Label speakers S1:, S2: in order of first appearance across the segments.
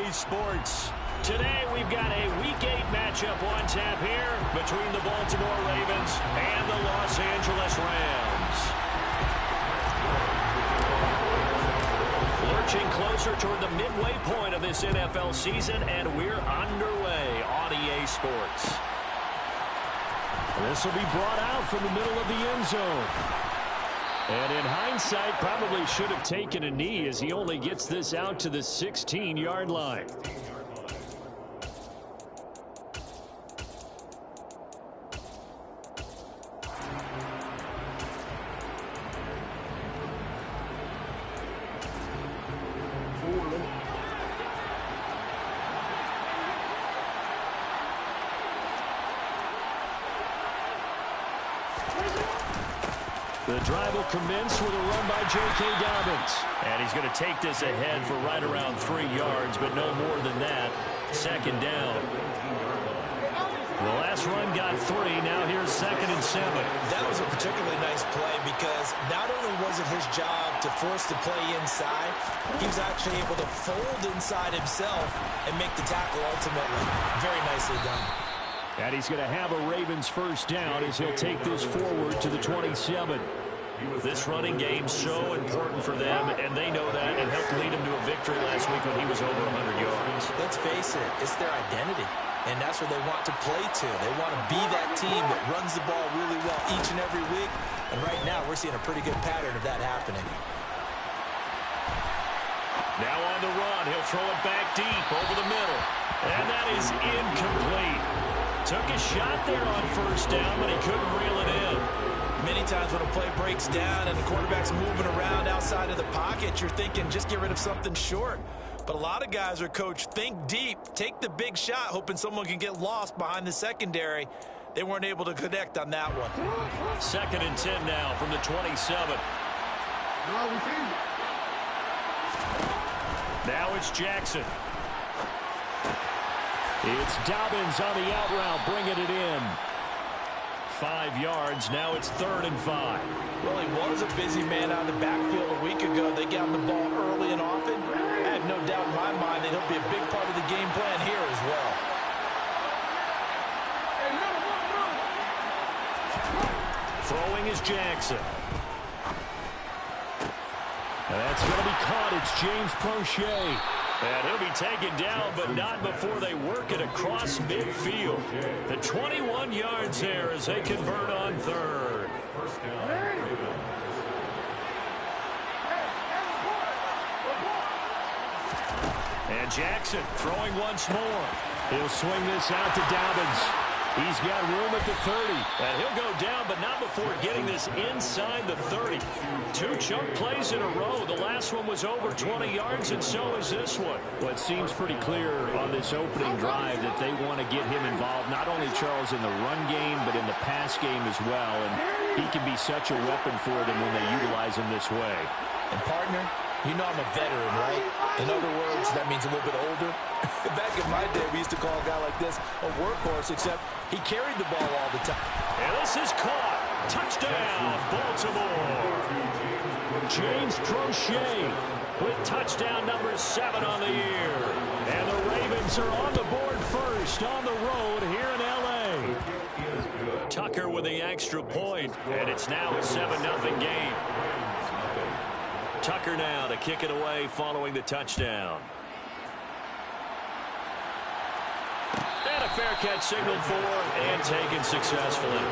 S1: EA Sports. Today we've got a Week 8 matchup on tap here between the Baltimore Ravens and the Los Angeles Rams. Lurching closer toward the midway point of this NFL season, and we're underway on EA Sports. This will be brought out from the middle of the end zone. And in hindsight, probably should have taken a knee as he only gets this out to the 16-yard line. The drive will commence with a run by J.K. Dobbins. And he's going to take this ahead for right around 3 yards, but no more than that. Second down. The last run got 3. Now here's 2nd and 7.
S2: That was a particularly nice play because not only was it his job to force the play inside, he was actually able to fold inside himself and make the tackle ultimately. Very nicely done.
S1: And he's going to have a Ravens first down as he'll take this forward to the 27. This running game's so important for them, and they know that, and helped lead him to a victory last week when he was over 100 yards.
S2: Let's face it, it's their identity, and that's where they want to play to. They want to be that team that runs the ball really well each and every week, and right now we're seeing a pretty good pattern of that happening.
S1: Now on the run, he'll throw it back deep over the middle, and that is incomplete. Took a shot there on first down, but he couldn't reel it in.
S2: Many times when a play breaks down and the quarterback's moving around outside of the pocket, you're thinking just get rid of something short. But a lot of guys are coached, think deep, take the big shot, hoping someone can get lost behind the secondary. They weren't able to connect on that one.
S1: 2nd and 10 now from the 27. Now it's Jackson. It's Dobbins on the out route, bringing it in. 5 yards. Now it's 3rd and 5.
S2: Well, he was a busy man out of the backfield a week ago. They got the ball early and often. I have no doubt in my mind that he'll be a big part of the game plan here as well.
S1: Throwing is Jackson. And that's going to be caught. It's James Prochet. And he'll be taken down, but not before they work it across midfield. The 21 yards there as they convert on 3rd. And Jackson throwing once more. He'll swing this out to Dobbins. He's got room at the 30. And he'll go down, but not before getting this inside the 30. 2 chunk plays in a row. The last one was over 20 yards, and so is this one. Well, it seems pretty clear on this opening drive that they want to get him involved, not only, Charles, in the run game, but in the pass game as well. And he can be such a weapon for them when they utilize him this way.
S2: And, partner, you know I'm a veteran, right? In other words, that means a little bit older. Back in my day, we used to call a guy like this a workhorse, except he carried the ball all the time.
S1: And this is caught. Touchdown, Baltimore. James Prochet with touchdown number 7 on the year. And the Ravens are on the board first on the road here in L.A. Tucker with the extra point, and it's now a 7-0 game. Tucker now to kick it away following the touchdown. And a fair catch signaled for and taken successfully.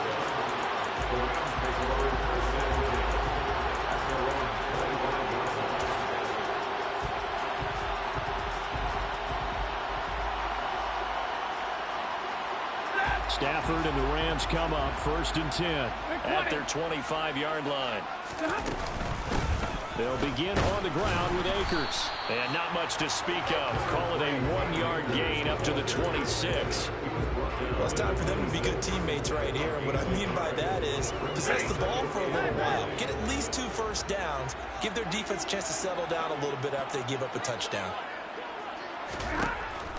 S1: Stafford and the Rams come up 1st and 10 at their 25-yard line. They'll begin on the ground with Akers. And not much to speak of. Call it a 1-yard gain up to the 26.
S2: Well, it's time for them to be good teammates right here. And what I mean by that is possess the ball for a little while. Get at least 2 first downs. Give their defense a chance to settle down a little bit after they give up a touchdown.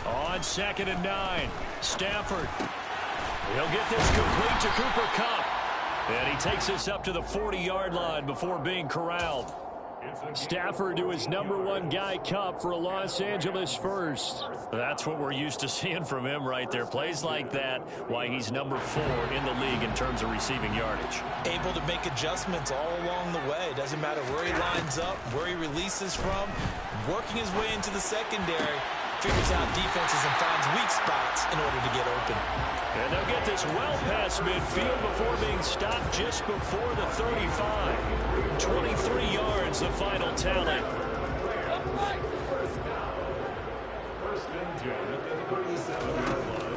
S1: On 2nd and 9, Stafford. He'll get this complete to Cooper Kupp. And he takes this up to the 40-yard line before being corralled. Stafford to his #1 guy, Cup, for a Los Angeles first. That's what we're used to seeing from him right there. Plays like that, why he's #4 in the league in terms of receiving yardage.
S2: Able to make adjustments all along the way. Doesn't matter where he lines up, where he releases from. Working his way into the secondary. Figures out defenses and finds weak spots in order to get open.
S1: And they'll get this well past midfield before being stopped just before the 35. 23 yards, the final tally.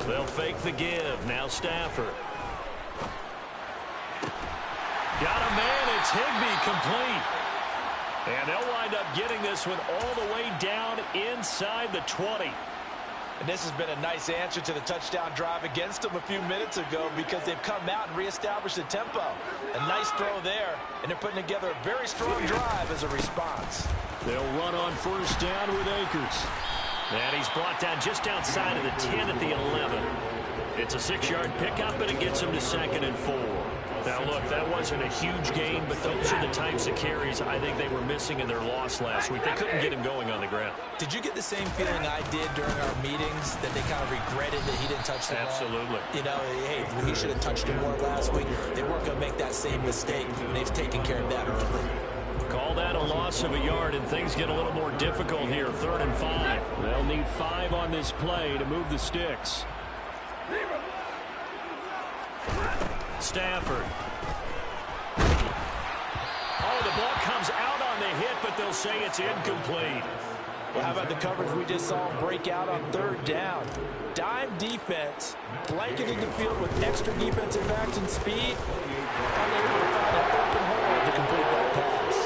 S1: They'll fake the give. Now Stafford. Got a man. It's Higbee, complete. And they'll wind up getting this one all the way down inside the 20.
S2: And this has been a nice answer to the touchdown drive against them a few minutes ago because they've come out and reestablished the tempo. A nice throw there, and they're putting together a very strong drive as a response.
S1: They'll run on first down with Akers. And he's brought down just outside of the 10 at the 11. It's a 6-yard pickup, and it gets him to 2nd and 4. Now, look, that wasn't a huge gain, but those are the types of carries I think they were missing in their loss last week. They couldn't get him going on the ground.
S2: Did you get the same feeling I did during our meetings, that they kind of regretted that he didn't touch the ball?
S1: Absolutely.
S2: You know, hey, he should have touched it more last week. They weren't going to make that same mistake, and they've taken care of that early.
S1: Call that a loss of a yard, and things get a little more difficult here. 3rd and 5. They'll need 5 on this play to move the sticks. Stafford. Oh, the ball comes out on the hit, but they'll say it's incomplete.
S2: Well, how about the coverage we just saw break out on 3rd down? Dime defense, blanketed the field with extra defensive backs and speed. Unable to find an open hole to complete that pass.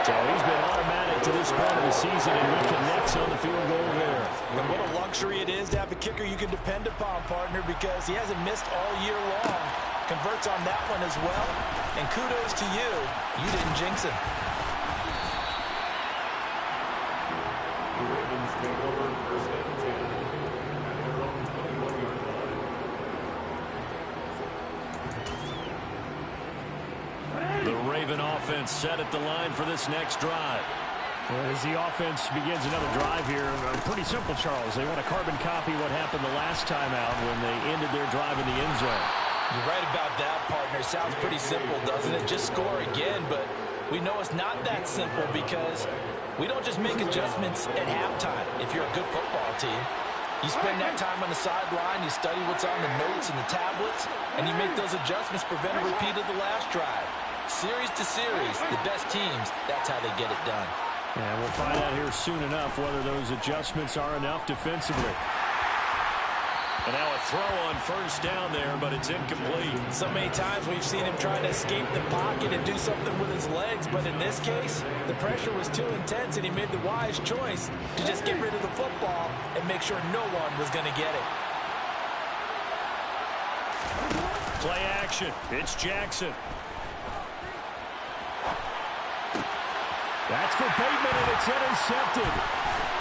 S1: So he's been automatic to this part of the season, and he connects on the field goal there.
S2: And what a luxury it is to have a kicker you can depend upon, partner, because he hasn't missed all year long. Converts on that one as well. And kudos to you. You didn't jinx him.
S1: The Raven offense set at the line for this next drive. As the offense begins another drive here, pretty simple, Charles. They want to carbon copy what happened the last time out when they ended their drive in the end zone.
S2: You're right about that, partner. Sounds pretty simple, doesn't it? Just score again, but we know it's not that simple because we don't just make adjustments at halftime if you're a good football team. You spend that time on the sideline, you study what's on the notes and the tablets, and you make those adjustments, prevent a repeat of the last drive. Series to series, the best teams, that's how they get it done.
S1: And we'll find out here soon enough whether those adjustments are enough defensively. And now a throw on first down there, but it's incomplete.
S2: So many times we've seen him try to escape the pocket and do something with his legs, but in this case, the pressure was too intense and he made the wise choice to just get rid of the football and make sure no one was going to get it.
S1: Play action. It's Jackson. That's for Bateman, and it's intercepted.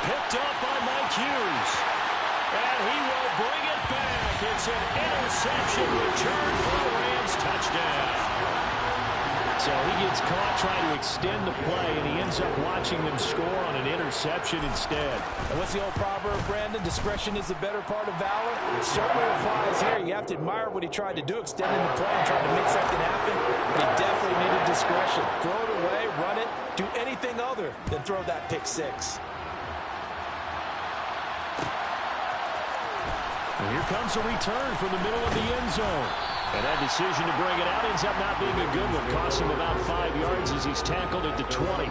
S1: Picked up by Mike Hughes. And he will bring it back. It's an interception return for the Rams touchdown. So he gets caught trying to extend the play, and he ends up watching them score on an interception instead.
S2: And what's the old proverb, Brandon? Discretion is the better part of valor. It certainly applies here. You have to admire what he tried to do, extending the play and trying to make something happen. But he definitely needed discretion. Throw it away, run it, do anything other than throw that pick six.
S1: And here comes a return from the middle of the end zone. And that decision to bring it out ends up not being a good one. Costs him about 5 yards as he's tackled at the 20.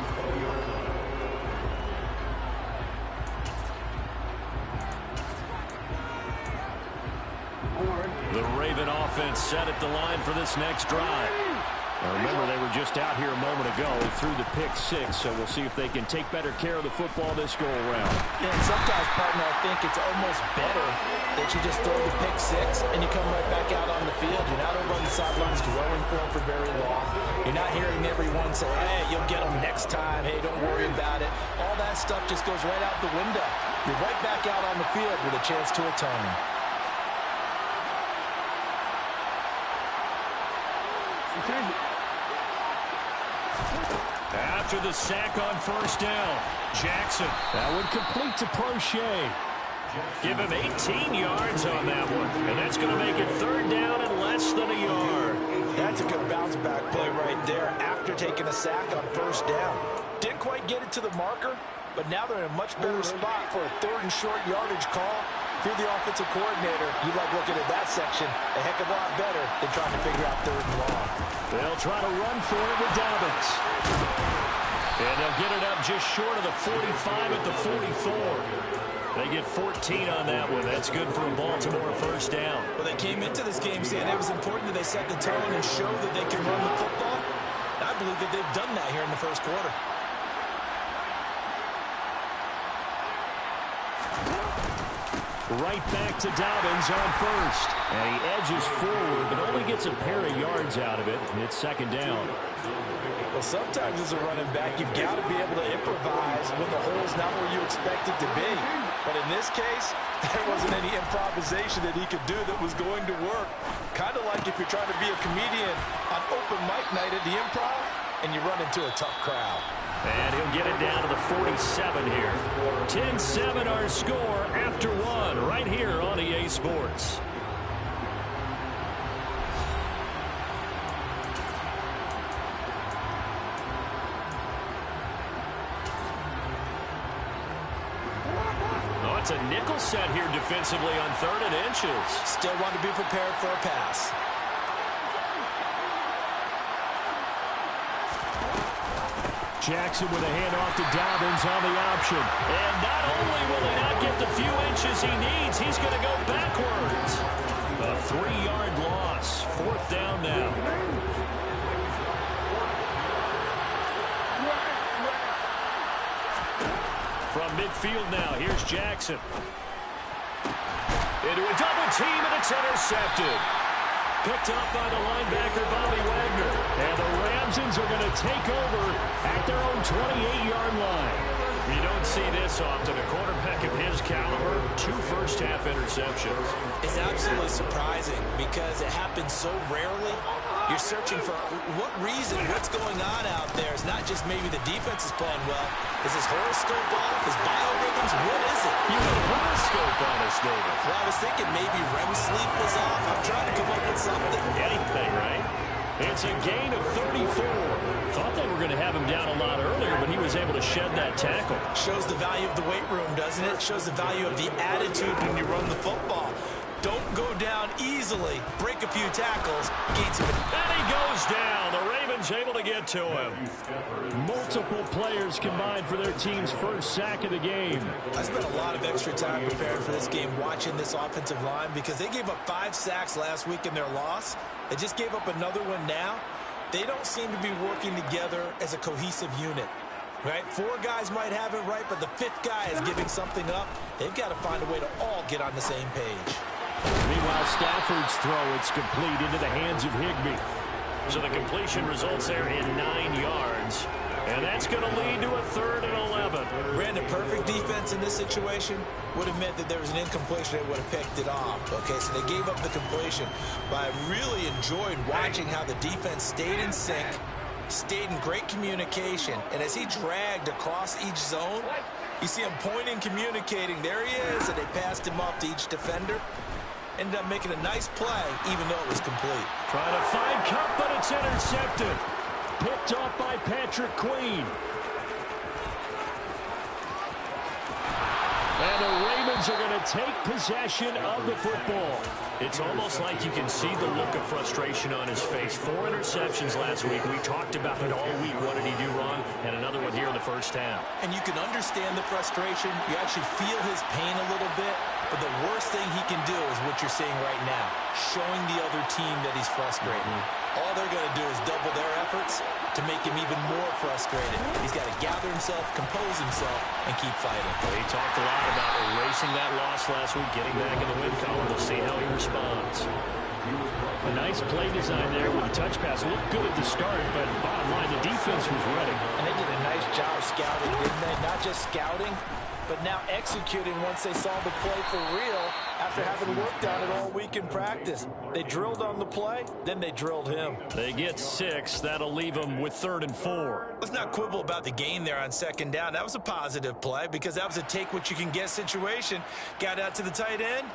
S1: The Raven offense set at the line for this next drive. Now remember, they were just out here a moment ago through the pick six, so we'll see if they can take better care of the football this go-around.
S2: Yeah, and sometimes, partner, I think it's almost better that you just throw the pick six and you come right back out on the field. You're not over on the sidelines dwelling for him for very long. You're not hearing everyone say, hey, you'll get him next time. Hey, don't worry about it. All that stuff just goes right out the window. You're right back out on the field with a chance to atone.
S1: after the sack on first down. Jackson. That would complete to Prochet. Give him 18 yards on that one. And that's going to make it third down and less than a yard.
S2: That's a good bounce-back play right there after taking a sack on first down. Didn't quite get it to the marker, but now they're in a much better spot for a third and short yardage call. If you're the offensive coordinator, you like looking at that section a heck of a lot better than trying to figure out third and long.
S1: They'll try to run for it with Dobbins. And they'll get it up just short of the 45 at the 44. They get 14 on that one. That's good for a Baltimore first down.
S2: Well, they came into this game saying it was important that they set the tone and show that they can run the football. And I believe that they've done that here in the first quarter.
S1: Right back to Dobbins on first. And he edges forward, but only gets a pair of yards out of it. And it's second down.
S2: Well, sometimes as a running back, you've got to be able to improvise when the hole's not where you expect it to be. But in this case, there wasn't any improvisation that he could do that was going to work. Kind of like if you're trying to be a comedian on open mic night at the Improv and you run into a tough crowd.
S1: And he'll get it down to the 47 here. 10-7 our score after one right here on EA Sports. It's a nickel set here defensively on 3rd and inches.
S2: Still want to be prepared for a pass.
S1: Jackson with a handoff to Dobbins on the option. And not only will he not get the few inches he needs, he's going to go backwards. A 3-yard loss. 4th down now. From midfield now, here's Jackson. Into a double team, and it's intercepted. Picked up by the linebacker, Bobby Wagner. And the Ramsons are going to take over at their own 28-yard line. You don't see this often. A quarterback of his caliber, 2 first-half interceptions.
S2: It's absolutely surprising because it happens so rarely. You're searching for what reason, what's going on out there. It's not just maybe the defense is playing well. Is his horoscope off? His biorhythms? What is it?
S1: You got a horoscope on us, David.
S2: Well, I was thinking maybe REM sleep was off. I'm trying to come up with something.
S1: Anything, right? It's a gain of 34. Thought they were going to have him down a lot earlier, but he was able to shed that tackle.
S2: Shows the value of the weight room, doesn't it? Shows the value of the attitude when you run the football. Don't go down easily. Break a few tackles. Gain some.
S1: And he goes down. The Ravens able to get to him. Multiple players combined for their team's first sack of the game.
S2: I spent a lot of extra time preparing for this game watching this offensive line because they gave up 5 sacks last week in their loss. They just gave up another one now. They don't seem to be working together as a cohesive unit. Right? 4 guys might have it right, but the 5th guy is giving something up. They've got to find a way to all get on the same page.
S1: Meanwhile, Stafford's throw, it's complete into the hands of Higbee. So the completion results there in 9 yards. And that's going to lead to a 3rd and 11.
S2: Brandon, perfect defense in this situation would have meant that there was an incompletion that would have picked it off. Okay, so they gave up the completion. But I really enjoyed watching how the defense stayed in sync, stayed in great communication. And as he dragged across each zone, you see him pointing, communicating. There he is, and they passed him off to each defender. Ended up making a nice play, even though it was complete.
S1: Trying to find Cup, but it's intercepted. Picked off by Patrick Queen. And the Ravens are going to take possession of the football. It's almost like you can see the look of frustration on his face. 4 interceptions last week. We talked about it all week. What did he do wrong? And another one here in the first half.
S2: And you can understand the frustration. You actually feel his pain a little bit. But the worst thing he can do is what you're seeing right now, showing the other team that he's frustrated. All they're going to do is double their efforts to make him even more frustrated. He's got to gather himself, compose himself, and keep fighting.
S1: Well, he talked a lot about erasing that loss last week, getting back in the win column. We'll see how he responds. A nice play design there with the touch pass. Looked good at the start, but bottom line, the defense was ready.
S2: And they did a nice job scouting, didn't they? Not just scouting, but now executing once they saw the play for real after having worked on it all week in practice. They drilled on the play, then they drilled him.
S1: They get 6. That'll leave them with 3rd and 4.
S2: Let's not quibble about the gain there on 2nd down. That was a positive play because that was a take-what-you-can-get situation. Got out to the tight end.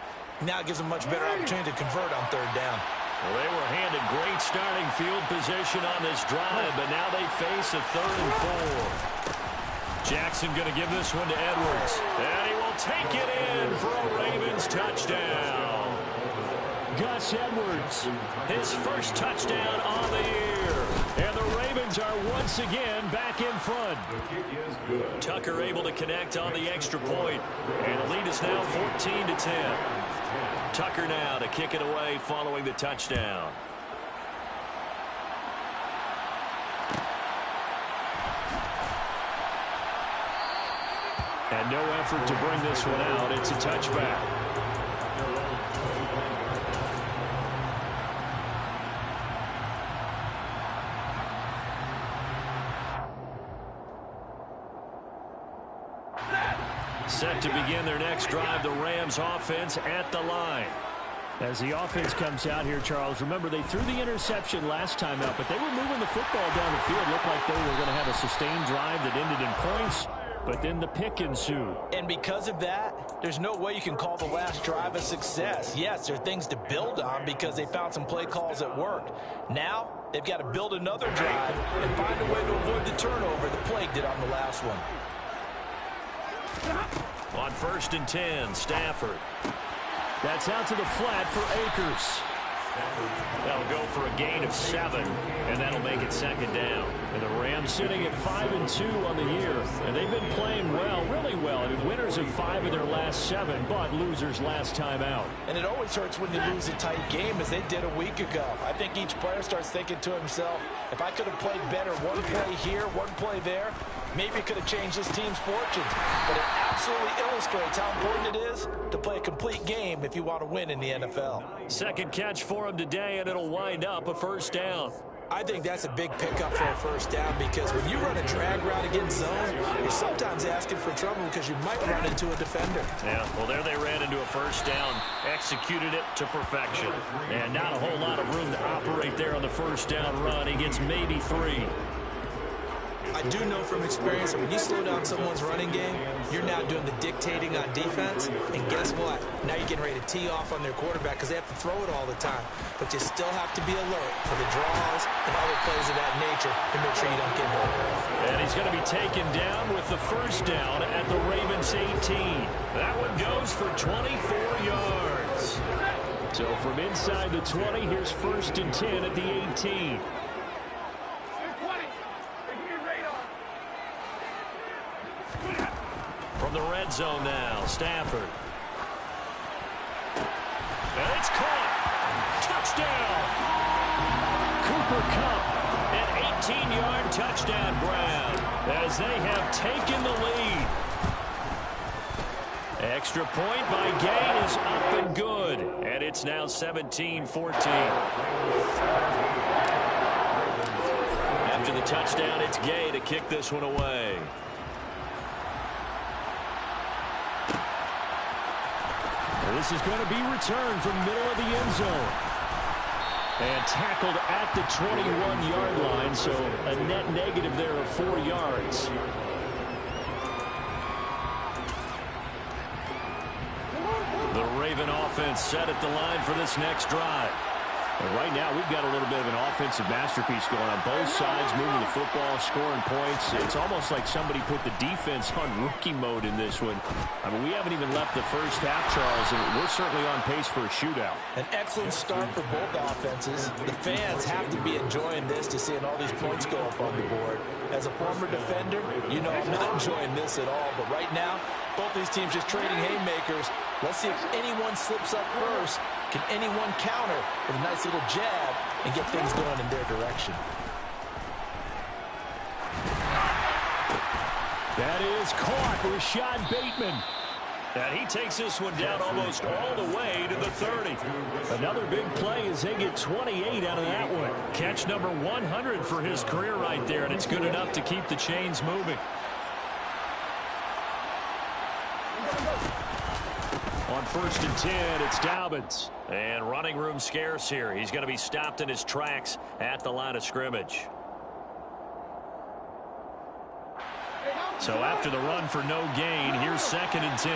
S2: Now it gives them much better opportunity to convert on 3rd down.
S1: Well, they were handed great starting field position on this drive, but now they face a 3rd and 4. Jackson going to give this one to Edwards. And he will take it in for a Ravens touchdown. Gus Edwards, his first touchdown on the year. And the Ravens are once again back in front. Tucker able to connect on the extra point. And the lead is now 14-10. Tucker now to kick it away following the touchdown. And no effort to bring this one out. It's a touchback. Set to begin their next drive, the Rams offense at the line. As the offense comes out here, Charles, remember they threw the interception last time out, but they were moving the football down the field. Looked like they were going to have a sustained drive that ended in points, but then the pick ensued.
S2: And because of that, there's no way you can call the last drive a success. Yes, there are things to build on because they found some play calls that worked. Now, they've got to build another drive and find a way to avoid the turnover the plague did on the last one.
S1: On 1st and 10, Stafford. That's out to the flat for Akers. That'll go for a gain of 7, and that'll make it 2nd down. And the Rams sitting at 5-2 on the year, and they've been playing well, really well. I mean, winners of 5 of their last 7, but losers last time out.
S2: And it always hurts when you lose a tight game, as they did a week ago. I think each player starts thinking to himself, if I could have played better one play here, one play there, maybe it could have changed this team's fortunes. But it absolutely illustrates how important it is to play a complete game if you want to win in the NFL.
S1: Second catch for him today, and it'll wind up a 1st down.
S2: I think that's a big pickup for a 1st down because when you run a drag route against zone, you're sometimes asking for trouble because you might run into a defender.
S1: Yeah, well, there they ran into a 1st down, executed it to perfection. And not a whole lot of room to operate there on the 1st down run. He gets maybe 3.
S2: I do know from experience that when you slow down someone's running game, you're now doing the dictating on defense. And guess what? Now you're getting ready to tee off on their quarterback because they have to throw it all the time. But you still have to be alert for the draws and other plays of that nature to make sure you don't get hurt.
S1: And he's going to be taken down with the 1st down at the Ravens 18. That one goes for 24 yards. So from inside the 20, here's 1st and 10 at the 18. From the red zone now, Stafford. And it's caught. Touchdown. Cooper Kupp, an 18-yard touchdown grab as they have taken the lead. Extra point by Gay is up and good. And it's now 17-14. After the touchdown, it's Gay to kick this one away. This is going to be returned from middle of the end zone. And tackled at the 21-yard line, so a net negative there of 4 yards. The Raven offense set at the line for this next drive. And right now, we've got a little bit of an offensive masterpiece going on both sides, moving the football, scoring points. It's almost like somebody put the defense on rookie mode in this one. I mean, we haven't even left the first half, Charles, and we're certainly on pace for a shootout.
S2: An excellent start for both offenses. The fans have to be enjoying this to seeing all these points go up on the board. As a former defender, you know I'm not enjoying this at all. But right now, both these teams just trading haymakers. Let's see if anyone slips up first. Can anyone counter with a nice little jab and get things going in their direction?
S1: That is caught. Rashad Bateman. And he takes this one down almost all the way to the 30. Another big play as they get 28 out of that one. Catch number 100 for his career right there, and it's good enough to keep the chains moving. On 1st and 10, it's Dobbins. And running room scarce here. He's going to be stopped in his tracks at the line of scrimmage. So after the run for no gain, here's 2nd and 10.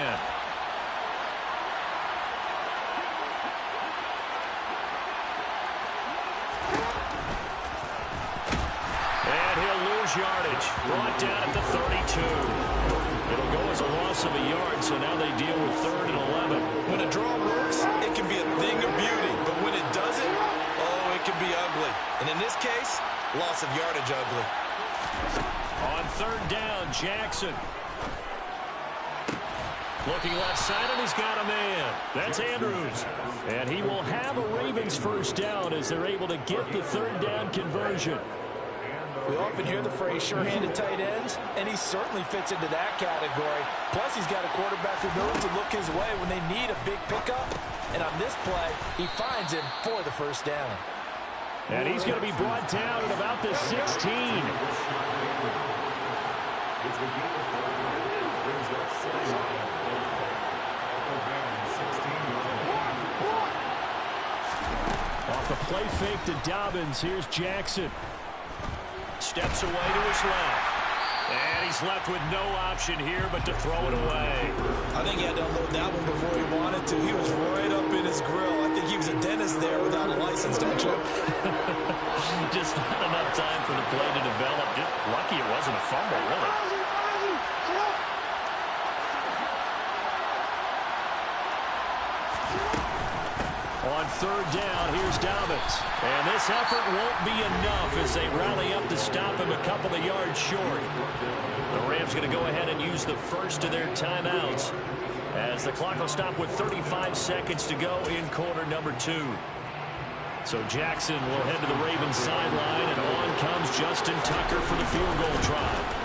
S1: And he'll lose yardage. Brought down at the 32. It'll go as a loss of a yard, so now they deal with 3rd and 11.
S2: When a draw works, it can be a thing of beauty. But when it doesn't, oh, it can be ugly. And in this case, loss of yardage ugly.
S1: On 3rd down, Jackson. Looking left side, and he's got a man. That's Andrews. And he will have a Ravens 1st down as they're able to get the 3rd down conversion.
S2: We often hear the phrase sure-handed tight ends, and he certainly fits into that category. Plus, he's got a quarterback who knows to look his way when they need a big pickup. And on this play, he finds him for the 1st down.
S1: And he's going to be brought down at about the 16. Off the play fake to Dobbins, here's Jackson. Steps away to his left. And he's left with no option here but to throw it away.
S2: I think he had to unload that one before he wanted to. He was right up in his grill. I think he was a dentist there without a license, don't you?
S1: Just not enough time for the play to develop. Just lucky it wasn't a fumble, really. On 3rd down, here's Dobbins. And this effort won't be enough as they rally up to stop him a couple of yards short. The Rams going to go ahead and use the first of their timeouts as the clock will stop with 35 seconds to go in quarter number 2. So Jackson will head to the Ravens sideline, and on comes Justin Tucker for the field goal try.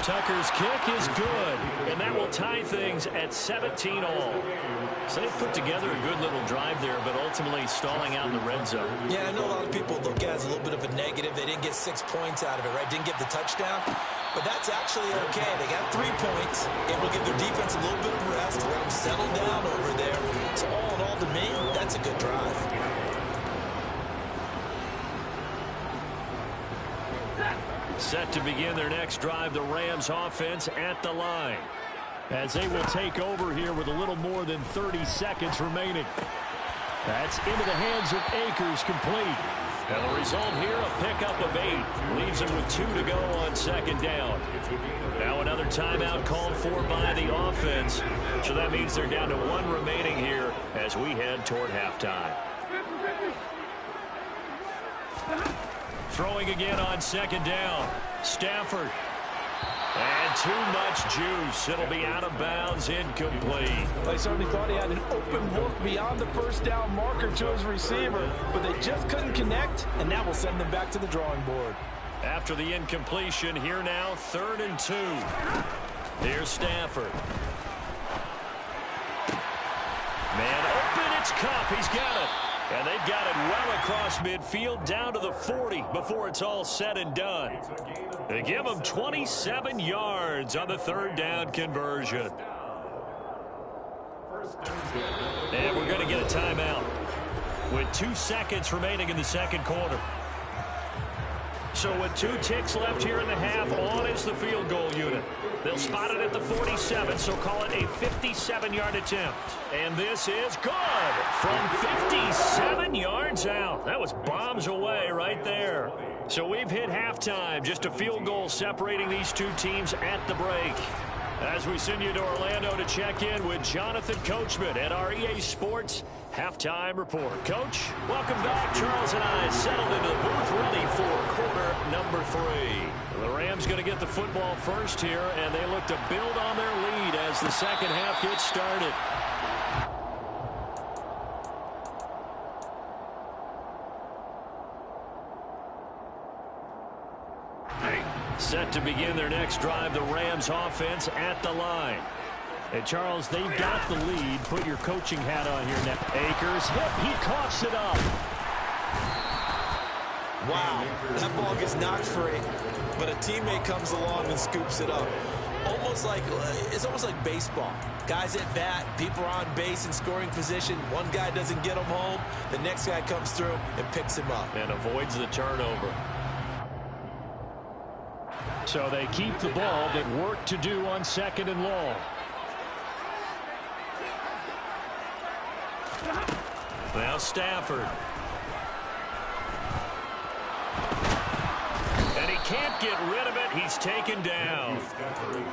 S1: Tucker's kick is good, and that will tie things at 17 all. So they put together a good little drive there, but ultimately stalling out in the red zone.
S2: Yeah, I know a lot of people look at it as a little bit of a negative. They didn't get 6 points out of it, right? Didn't get the touchdown. But that's actually okay. They got 3 points. Able to give their defense a little bit of rest, let them settle down over there. So all in all, to me, that's a good drive.
S1: Set to begin their next drive, the Rams offense at the line, as they will take over here with a little more than 30 seconds remaining. That's into the hands of Akers, complete. And the result here, a pickup of 8. Leaves them with 2 to go on 2nd down. Now another timeout called for by the offense. So that means they're down to 1 remaining here as we head toward halftime. Throwing again on 2nd down. Stafford. And too much juice. It'll be out of bounds, incomplete.
S2: They certainly thought he had an open look beyond the 1st down marker to his receiver, but they just couldn't connect, and that will send them back to the drawing board.
S1: After the incompletion, here now, 3rd and 2. Here's Stafford. Man open, it's Cup. He's got it. And they've got it well across midfield down to the 40 before it's all said and done. They give them 27 yards on the 3rd down conversion. And we're going to get a timeout with 2 seconds remaining in the 2nd quarter. So with 2 ticks left here in the half, on is the field goal unit. They'll spot it at the 47, so call it a 57-yard attempt. And this is good from 57 yards out. That was bombs away right there. So we've hit halftime, just a field goal separating these 2 teams at the break. As we send you to Orlando to check in with Jonathan Coachman at our EA Sports Halftime Report. Coach, welcome back. Charles and I settled into the booth ready for quarter number 3. The Rams going to get the football first here, and they look to build on their lead as the 2nd half gets started. Set to begin their next drive, the Rams offense at the line. Hey, Charles, they've got the lead. Put your coaching hat on here now. Akers hit. He coughs it up.
S2: Wow, that ball gets knocked free, but a teammate comes along and scoops it up. It's almost like baseball. Guys at bat, people are on base in scoring position. One guy doesn't get them home. The next guy comes through and picks him up.
S1: And avoids the turnover. So they keep the ball, but work to do on 2nd and long. Now Stafford. And he can't get rid of it. He's taken down.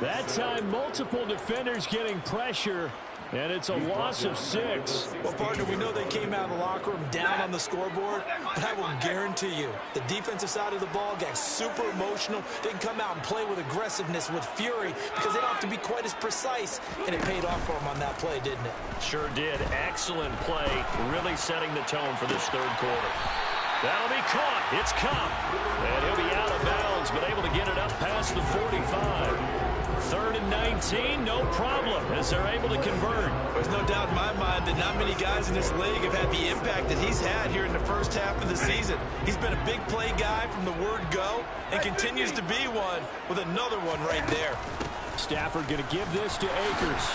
S1: That time, multiple defenders getting pressure, and it's a loss of 6.
S2: Well, partner, we know they came out of the locker room down on the scoreboard, but I will guarantee you the defensive side of the ball got super emotional. They can come out and play with aggressiveness, with fury, because they don't have to be quite as precise, and it paid off for them on that play, didn't it?
S1: Sure did. Excellent play, really setting the tone for this 3rd quarter. That'll be caught. It's Cup. And he'll be out of bounds, but able to get it up past the 45. 3rd and 19, no problem, as they're able to convert.
S2: There's no doubt in my mind that not many guys in this league have had the impact that he's had here in the first half of the season. He's been a big play guy from the word go and continues to be one with another one right there.
S1: Stafford going to give this to Akers.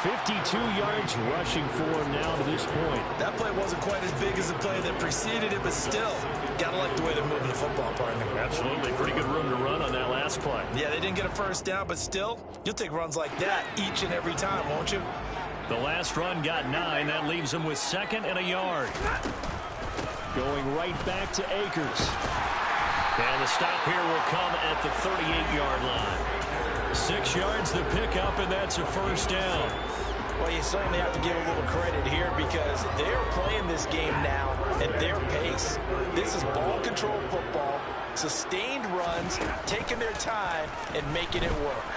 S1: 52 yards rushing for him now to this point.
S2: That play wasn't quite as big as the play that preceded it, but still, gotta like the way they're moving the football, partner.
S1: Absolutely. Pretty good room to run on that last play.
S2: Yeah, they didn't get a first down, but still, you'll take runs like that each and every time, won't you?
S1: The last run got 9. That leaves him with 2nd and a yard. Going right back to Akers. And the stop here will come at the 38-yard line. 6 yards the pickup, and that's a first down.
S2: Well, you certainly have to give a little credit here because they're playing this game now at their pace. This is ball control football, sustained runs, taking their time, and making it work.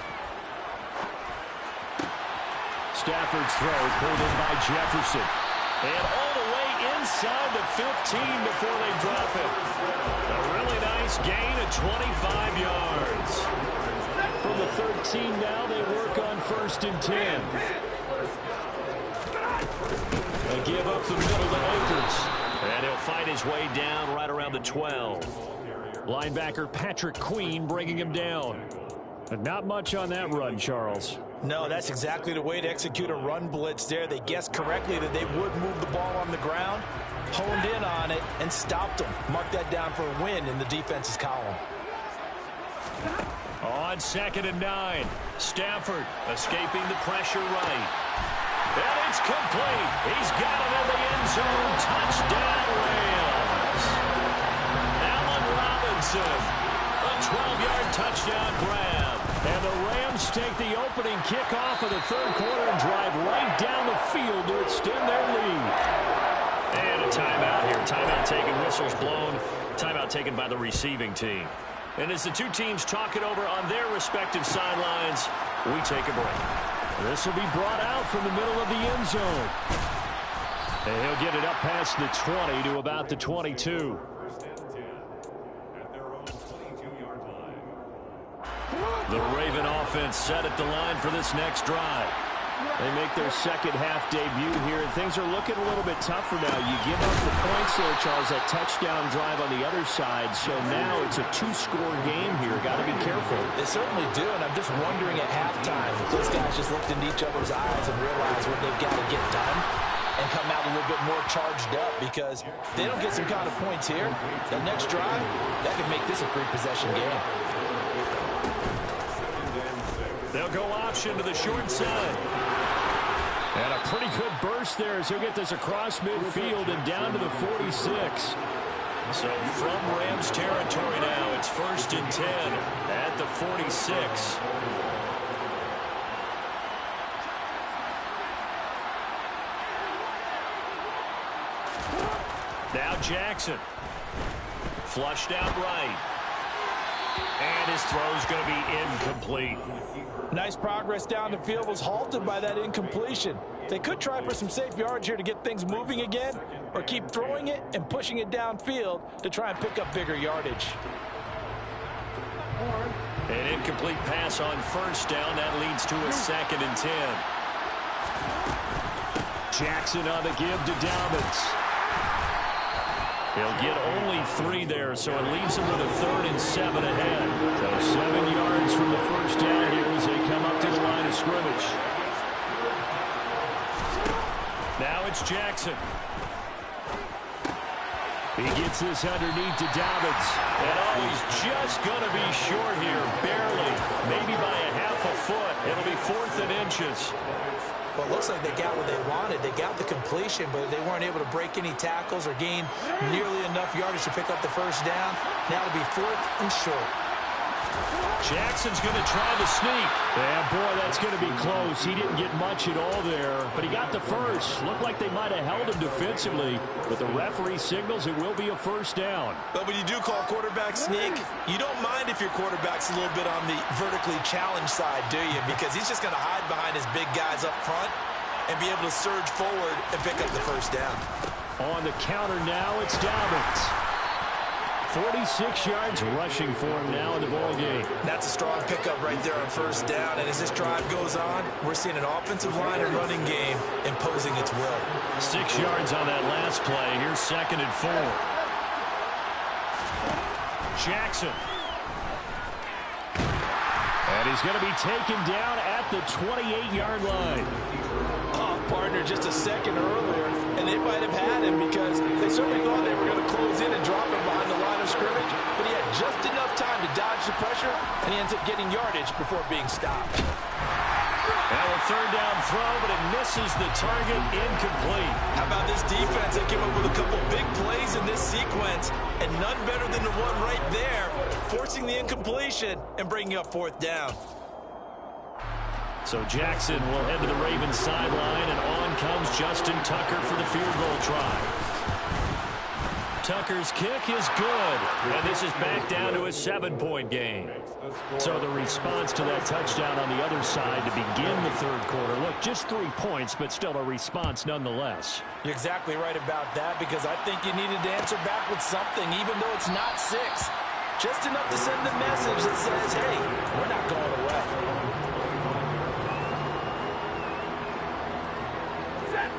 S1: Stafford's throw pulled in by Jefferson. And all the way inside the 15 before they drop it. A really nice gain of 25 yards. From the 13 now, they work on 1st and 10. They give up the middle to Akers. And he'll fight his way down right around the 12. Linebacker Patrick Queen bringing him down. But not much on that run, Charles.
S2: No, that's exactly the way to execute a run blitz there. They guessed correctly that they would move the ball on the ground, honed in on it, and stopped them. Mark that down for a win in the defense's column.
S1: On 2nd and 9, Stafford escaping the pressure right. And it's complete. He's got it in the end zone. Touchdown, Rams. Allen Robinson, a 12-yard touchdown grab. And the Rams take the opening kickoff of the 3rd quarter and drive right down the field to extend their lead. And a timeout here. Timeout taken, whistles blown. Timeout taken by the receiving team. And as the two teams talk it over on their respective sidelines, we take a break. This will be brought out from the middle of the end zone. And he'll get it up past the 20 to about the 22. The Raven offense set at the line for this next drive. They make their 2nd half debut here, and things are looking a little bit tougher now. You give up the points there, Charles, that touchdown drive on the other side. So now it's a 2-score game here. Got to be careful.
S2: They certainly do, and I'm just wondering at halftime if those guys just looked into each other's eyes and realized what they've got to get done and come out a little bit more charged up, because if they don't get some kind of points here, that next drive, that could make this a 3-possession game.
S1: They'll go option to the short side. And a pretty good burst there as he'll get this across midfield and down to the 46. So from Rams territory now, it's 1st and 10 at the 46. Now Jackson. Flushed out right. And his throw's going to be incomplete.
S2: Nice progress down the field was halted by that incompletion. They could try for some safe yards here to get things moving again, or keep throwing it and pushing it downfield to try and pick up bigger yardage.
S1: An incomplete pass on 1st down. That leads to a 2nd and 10. Jackson on the give to Dobbins. He'll get only 3 there, so it leaves him with a 3rd and 7 ahead. So 7 yards from the first down here as they come up to the line of scrimmage. Now it's Jackson. He gets this underneath to Dobbins. And he's just going to be short here, barely. Maybe by a half a foot. It'll be 4th and inches.
S2: Well, it looks like they got what they wanted. They got the completion, but they weren't able to break any tackles or gain nearly enough yardage to pick up the first down. Now it'll be 4th and short.
S1: Jackson's going to try to sneak. And, boy, that's going to be close. He didn't get much at all there, but he got the first. Looked like they might have held him defensively, but the referee signals it will be a first down.
S2: But when you do call quarterback sneak, you don't mind if your quarterback's a little bit on the vertically challenged side, do you? Because he's just going to hide behind his big guys up front and be able to surge forward and pick up the first down.
S1: On the counter now, it's Dobbins. 46 yards rushing for him now in the ball game.
S2: That's a strong pickup right there on first down. And as this drive goes on, we're seeing an offensive line and running game imposing its will.
S1: 6 yards on that last play. Here's 2nd and 4. Jackson. And he's going to be taken down at the 28-yard line.
S2: Oh, partner, just a second earlier, and they might have had him because they certainly thought they were going to close in and drop him behind the line of scrimmage, but he had just enough time to dodge the pressure, and he ends up getting yardage before being stopped.
S1: Now a 3rd down throw, but it misses the target, incomplete.
S2: How about this defense? They came up with a couple big plays in this sequence, and none better than the one right there, forcing the incompletion and bringing up 4th down.
S1: So Jackson will head to the Ravens sideline, and on comes Justin Tucker for the field goal try. Tucker's kick is good, and this is back down to a 7-point game. So the response to that touchdown on the other side to begin the 3rd quarter. Look, just 3 points, but still a response nonetheless.
S2: You're exactly right about that, because I think you needed to answer back with something, even though it's not 6. Just enough to send the message that says, hey, we're not going away.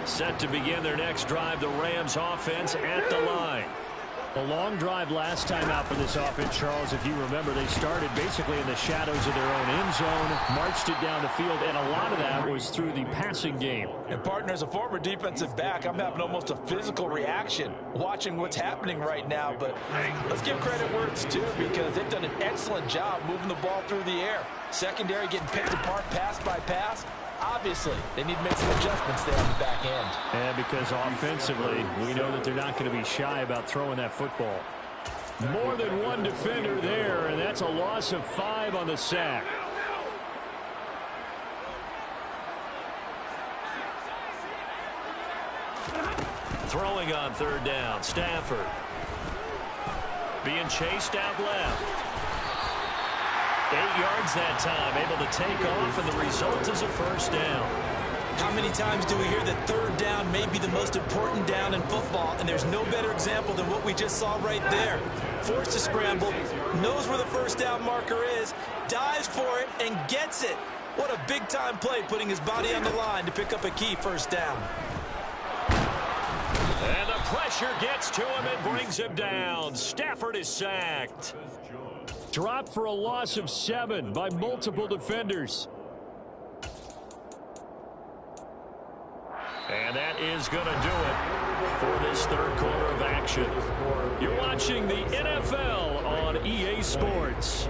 S1: Set to begin their next drive, the Rams offense at the line. A long drive last time out for this offense, Charles. If you remember, they started basically in the shadows of their own end zone, marched it down the field, and a lot of that was through the passing game.
S2: And, partner, as a former defensive back, I'm having almost a physical reaction watching what's happening right now. But let's give credit where it's due, because they've done an excellent job moving the ball through the air. Secondary getting picked apart pass by pass. Obviously, they need to make some adjustments there on the back end.
S1: And because offensively, we know that they're not going to be shy about throwing that football. More than one defender there, and that's a loss of 5 on the sack. Throwing on 3rd down, Stafford. Being chased out left. 8 yards that time, able to take off, and the result is a first down.
S2: How many times do we hear that 3rd down may be the most important down in football, and there's no better example than what we just saw right there. Forced to scramble, knows where the first down marker is, dives for it, and gets it. What a big-time play, putting his body on the line to pick up a key first down.
S1: And the pressure gets to him and brings him down. Stafford is sacked. Dropped for a loss of 7 by multiple defenders. And that is going to do it for this 3rd quarter of action. You're watching the NFL on EA Sports.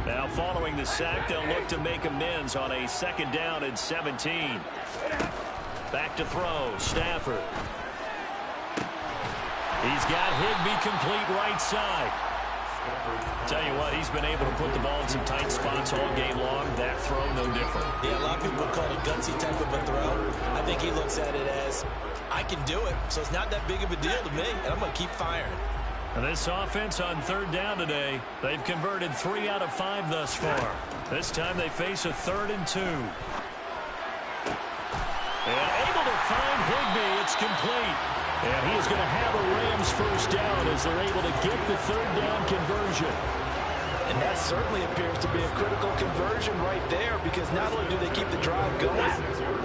S1: Now following the sack, they'll look to make amends on a 2nd down and 17. Back to throw, Stafford. He's got Higbee complete right side. Tell you what, he's been able to put the ball in some tight spots all game long. That throw, no different.
S2: Yeah, a lot of people would call it a gutsy type of a throw. I think he looks at it as, I can do it, so it's not that big of a deal to me, and I'm going to keep firing.
S1: And this offense on 3rd down today, they've converted 3 out of 5 thus far. This time they face a 3rd and 2. And able to find Higbee. It's complete. And he is going to have a Rams first down as they're able to get the 3rd down conversion.
S2: And that certainly appears to be a critical conversion right there, because not only do they keep the drive going,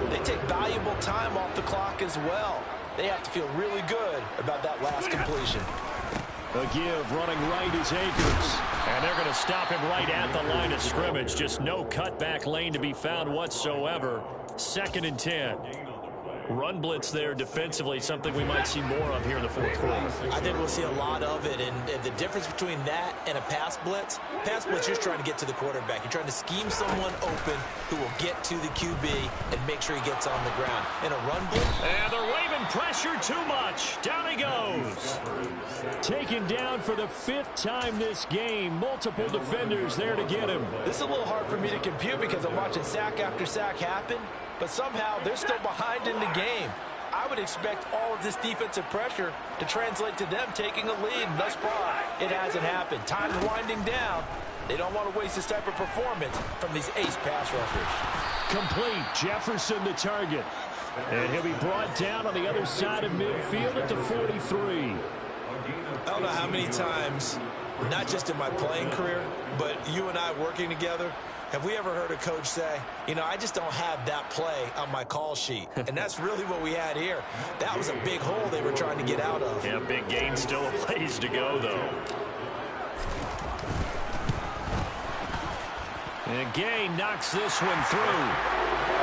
S2: they take valuable time off the clock as well. They have to feel really good about that last completion.
S1: A give running right is Akers. And they're going to stop him right at the line of scrimmage. Just no cutback lane to be found whatsoever. 2nd and 10. Run blitz there defensively, something we might see more of here in the fourth quarter.
S2: I think we'll see a lot of it, and the difference between that and a pass blitz, you're just trying to get to the quarterback. You're trying to scheme someone open who will get to the QB and make sure he gets on the ground. In a run blitz,
S1: and they're waving pressure too much. Down he goes. Taken down for the 5th time this game. Multiple defenders there to get him.
S2: This is a little hard for me to compute because I'm watching sack after sack happen, but somehow they're still behind in the game. I would expect all of this defensive pressure to translate to them taking a lead. Thus far, it hasn't happened. Time's winding down. They don't want to waste this type of performance from these ace pass rushers.
S1: Complete. Jefferson the target. And he'll be brought down on the other side of midfield at the 43.
S2: I don't know how many times, not just in my playing career, but you and I working together, have we ever heard a coach say, you know, I just don't have that play on my call sheet? And that's really what we had here. That was a big hole they were trying to get out of.
S1: Yeah, big gain, still a ways to go, though. And Gay knocks this one through.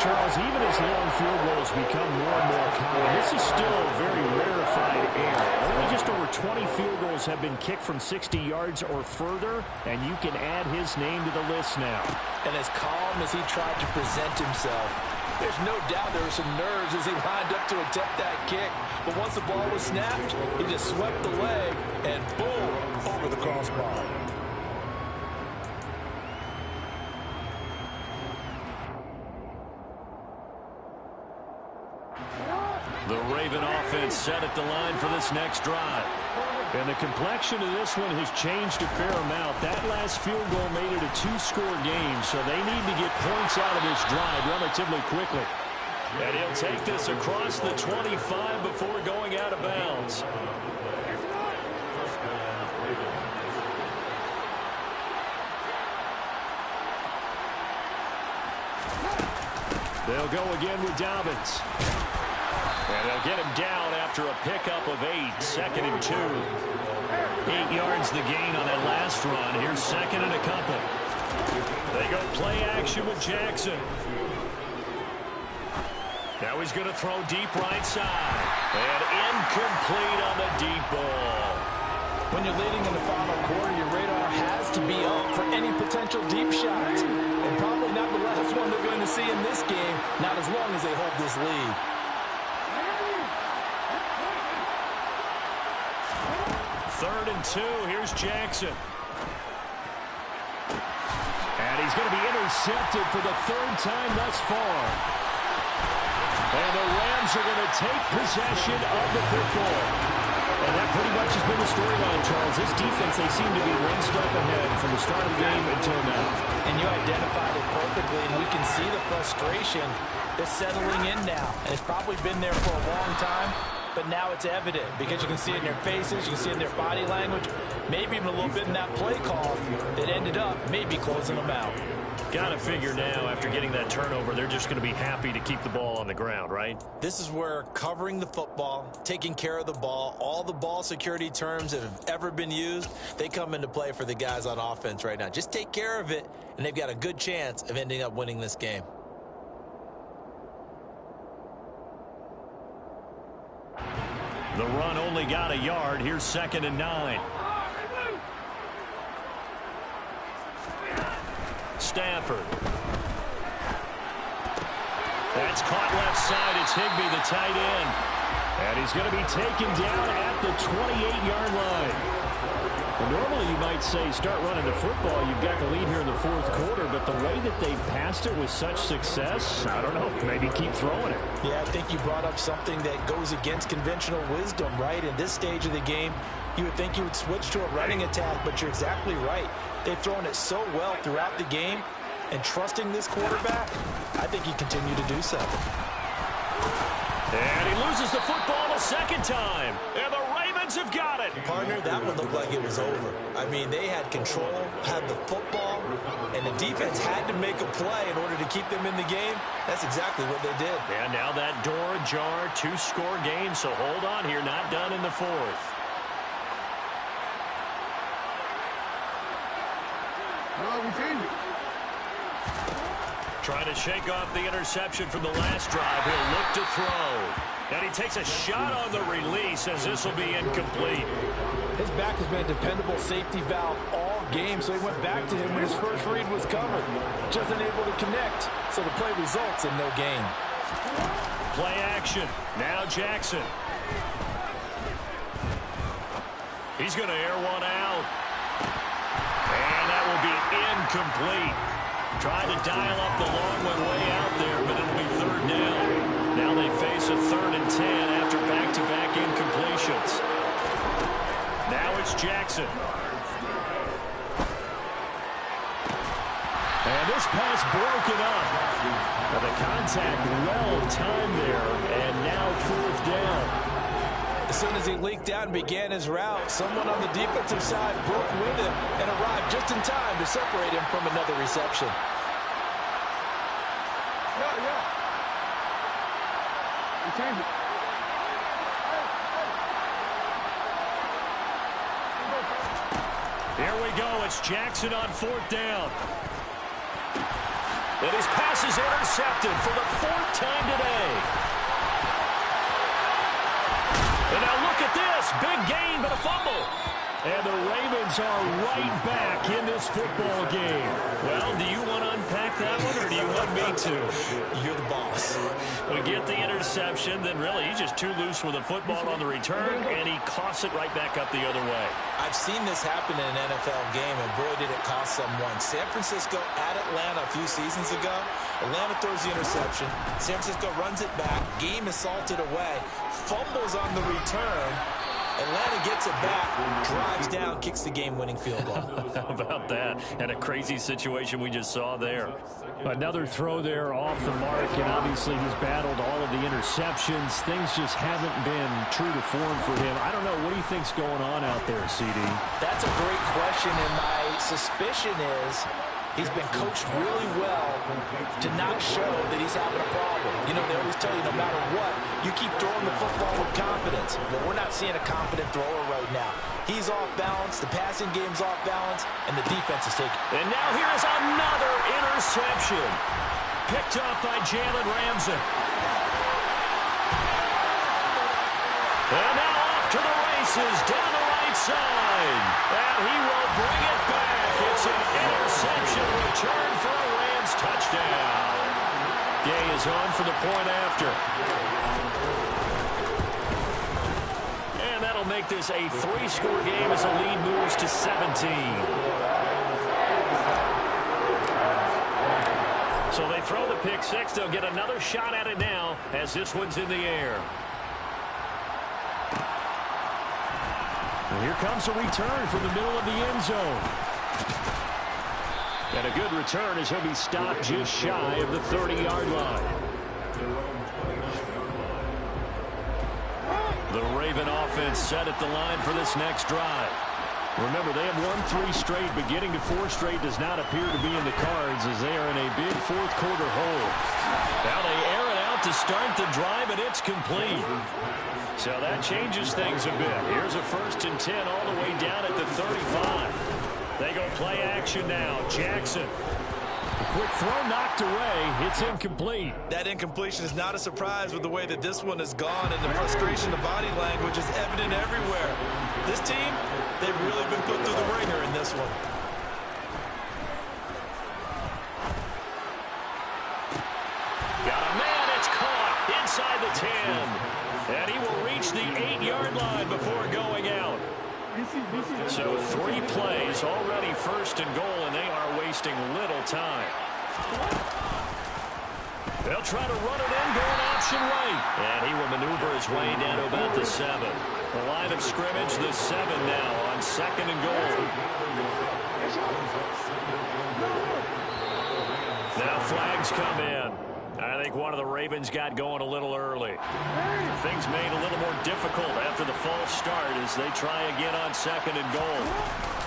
S1: Charles, even as long field goals become more and more common, this is still a very rarefied area. Only just over 20 field goals have been kicked from 60 yards or further, and you can add his name to the list now.
S2: And as calm as he tried to present himself, there's no doubt there were some nerves as he lined up to attempt that kick. But once the ball was snapped, he just swept the leg and boom, over the crossbar.
S1: The Raven offense set at the line for this next drive. And the complexion of this one has changed a fair amount. That last field goal made it a 2-score game, so they need to get points out of this drive relatively quickly. And he'll take this across the 25 before going out of bounds. They'll go again with Dobbins. And they'll get him down after a pickup of 8. 2nd and 2. 8 yards the gain on that last run. Here's 2nd and a couple. They go play action with Jackson. Now he's going to throw deep right side. And incomplete on the deep ball.
S2: When you're leading in the final quarter, your radar has to be up for any potential deep shots. And probably not the last one they're going to see in this game, not as long as they hold this lead.
S1: 3rd and 2. Here's Jackson. And he's going to be intercepted for the 3rd time thus far. And the Rams are going to take possession of the football. And that pretty much has been the storyline, Charles. This defense, they seem to be one step ahead from the start of the game until now.
S2: And you identified it perfectly, and we can see the frustration that's settling in now. And it's probably been there for a long time. But now it's evident because you can see it in their faces, you can see it in their body language, maybe even a little bit in that play call that ended up maybe closing them out.
S1: Got to figure now, after getting that turnover, they're just going to be happy to keep the ball on the ground, right?
S2: This is where covering the football, taking care of the ball, all the ball security terms that have ever been used, they come into play for the guys on offense right now. Just take care of it, and they've got a good chance of ending up winning this game.
S1: The run only got a yard. Here's 2nd and 9. Stafford. That's caught left side. It's Higbee, the tight end. And he's going to be taken down at the 28-yard line. Well, normally you might say start running the football. You've got the lead here in the 4th quarter, but the way that they've passed it with such success, I don't know, maybe keep throwing it.
S2: Yeah, I think you brought up something that goes against conventional wisdom, right? In this stage of the game, you would think you would switch to a running attack, but you're exactly right. They've thrown it so well throughout the game, and trusting this quarterback, I think he continue to do so.
S1: And he loses the football a 2nd time, and the Ravens have got it.
S2: Partner, that one looked like it was over. I mean, they had control, had the football, and the defense had to make a play in order to keep them in the game. That's exactly what they did.
S1: And now that door ajar, 2-score game, so hold on here, not done in the fourth. Trying to shake off the interception from the last drive. He'll look to throw. And he takes a shot on the release as this will be incomplete.
S3: His back has been a dependable safety valve all game, so he went back to him when his first read was covered. Just unable to connect, so the play results in no gain.
S1: Play action. Now Jackson. He's going to air one out. And that will be incomplete. Tried to dial up the long one way out there, but it'll be third down. Now they face a 3rd and 10 after back-to-back incompletions. Now it's Jackson. And this pass broken up. But the contact well timed there, and now 4th down.
S2: As soon as he leaked out and began his route, someone on the defensive side broke with him and arrived just in time to separate him from another reception.
S1: Here we go. It's Jackson on 4th down. And his pass is intercepted for the 4th time today. And now look at this. Big gain, but a fumble. And the Ravens are right back in this football game. Well, do you want to unpack that one, or do you want me to?
S2: You're the boss.
S1: We get the interception, then really he's just too loose with the football on the return, and he coughs it right back up the other way.
S2: I've seen this happen in an NFL game, and boy, did it cost someone. San Francisco at Atlanta a few seasons ago. Atlanta throws the interception. San Francisco runs it back. Game is salted away. Fumbles on the return. Atlanta gets it back, drives down, kicks the game-winning field goal.
S1: How about that? And a crazy situation we just saw there. Another throw there off the mark, and obviously he's battled all of the interceptions. Things just haven't been true to form for him. I don't know. What do you think's going on out there, CD?
S3: That's a great question, and my suspicion is he's been coached really well to not show that he's having a problem. You know, they always tell you no matter what, you keep throwing the football with confidence. Well, we're not seeing a confident thrower right now. He's off balance, the passing game's off balance, and the defense is taking.
S1: And now here's another interception. Picked up by Jalen Ramsey. And now off to the races, down the right side. And he will bring it back. It's an interception return for a Rams touchdown. Gay is on for the point after. And that'll make this a 3-score game as the lead moves to 17. So they throw the pick six. They'll get another shot at it now as this one's in the air. And here comes a return from the middle of the end zone. And a good return as he'll be stopped just shy of the 30-yard line. The Raven offense set at the line for this next drive. Remember, they have won 3 straight, but getting to 4 straight does not appear to be in the cards as they are in a big fourth-quarter hole. Now they air it out to start the drive, and it's complete. So that changes things a bit. Here's a 1st and 10 all the way down at the 35. They go play action now. Jackson. A quick throw knocked away. It's incomplete.
S2: That incompletion is not a surprise with the way that this one has gone, and the frustration, the body language is evident everywhere. This team, they've really been put through the ringer in this one.
S1: Got a man. It's caught inside the 10. And he will reach the 8-yard line before going out. So 3 plays, already 1st and goal, and they are wasting little time. They'll try to run it in, going option right. And he will maneuver his way down to about the 7. The line of scrimmage, the 7 now on 2nd and goal. Now flags come in. I think one of the Ravens got going a little early. Things made a little more difficult after the false start as they try again on 2nd and goal.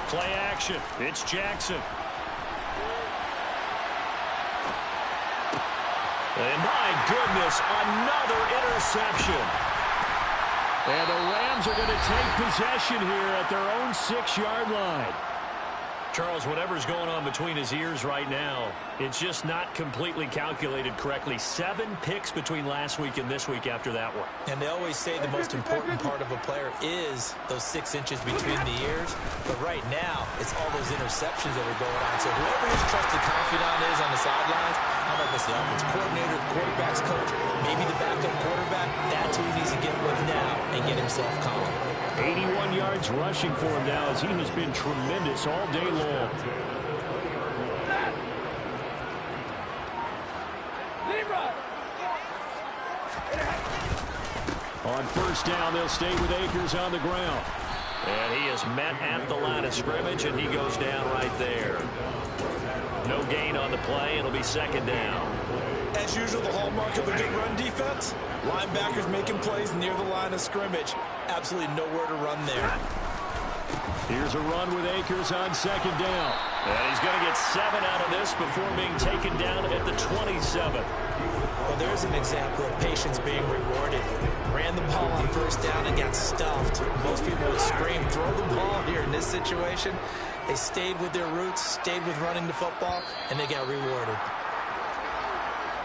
S1: Play action. It's Jackson. And my goodness, another interception. And the Rams are going to take possession here at their own 6-yard line. Charles, whatever's going on between his ears right now, it's just not completely calculated correctly. 7 picks between last week and this week after that one.
S3: And they always say the most important part of a player is those 6 inches between the ears. But right now, it's all those interceptions that are going on. So whoever his trusted confidant is on the sidelines, I don't know if it's the offense coordinator, the quarterback's coach, maybe the backup quarterback, that's who he needs to get with now and get himself calm.
S1: 81 yards rushing for him now as he has been tremendous all day long. On 1st down, they'll stay with Akers on the ground. And he is met at the line of scrimmage, and he goes down right there. No gain on the play. It'll be 2nd down.
S2: As usual, the hallmark of a good run defense, linebackers making plays near the line of scrimmage. Absolutely nowhere to run there.
S1: Here's a run with Akers on 2nd down. And he's going to get 7 out of this before being taken down at the 27.
S3: Well, there's an example of patience being rewarded. Ran the ball on 1st down and got stuffed. Most people would scream, throw the ball here in this situation. They stayed with their roots, stayed with running the football, and they got rewarded.